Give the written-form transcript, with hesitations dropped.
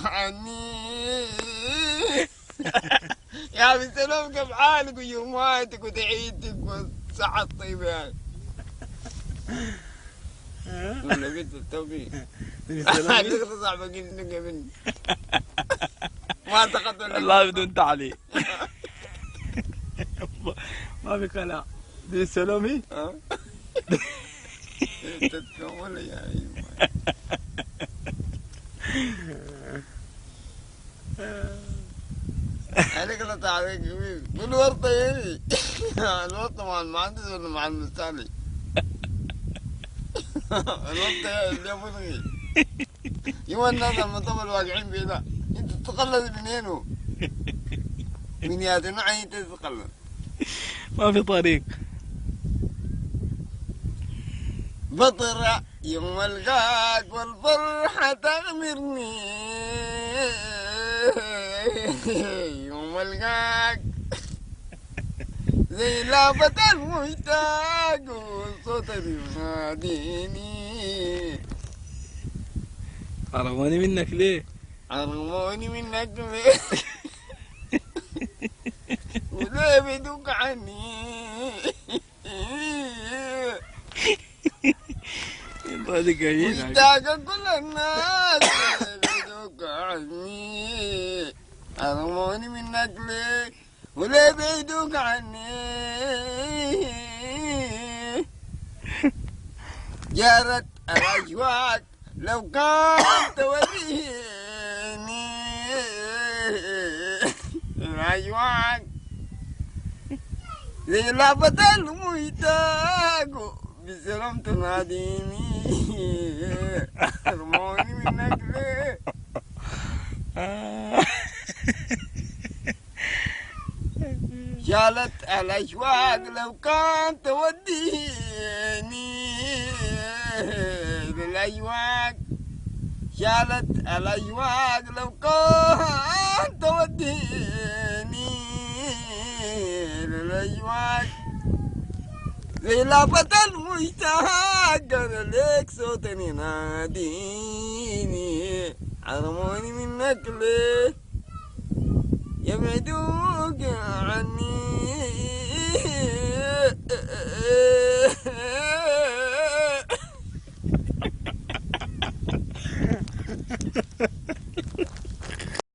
عني. يا بالسلام كيف حالك ويوماتك وتعيدك والصحة الطيبة يعني. ولا قلت التوفيق. هذيك صعبة قلت يا بني. ما التقطت ولا والله بدون تعليق. ما في كلام. دي السلامي. تتكون يا ايوه. عليك لا تعرف قول ورطة ايه. الورطة مع المهندس ولا مع المستعلي؟ الورطة اللي ابغي يوم الناس المطبل واقعين بيه ده. انت تتقلد منين؟ من يا نوع انت تتقلد؟ ما في طريق. بطر يوم القاك والفرحة تغمرني. يوم القاك زي لعبة المشتاق وصوت يناديني. حرموني منك ليه؟ حرموني منك ليه؟ وليه بدوك عني؟ هذه قليلة. مشتاق كل الناس بدوك عني. حرموني منك ليه؟ وليه بيدوك عني؟ جارت الأشواق لو كان توريني. الأشواق زي لعبة المشتاق بسلام تناديني. حرموني منك ليه؟ شالت الأشواق لو كان توديني. للأشواق شالت الأشواق لو كان توديني. للأشواق زي لعبة المشتاق أنا ليك صوت يناديني. حرموني منك ليه؟ يبعدوك عني.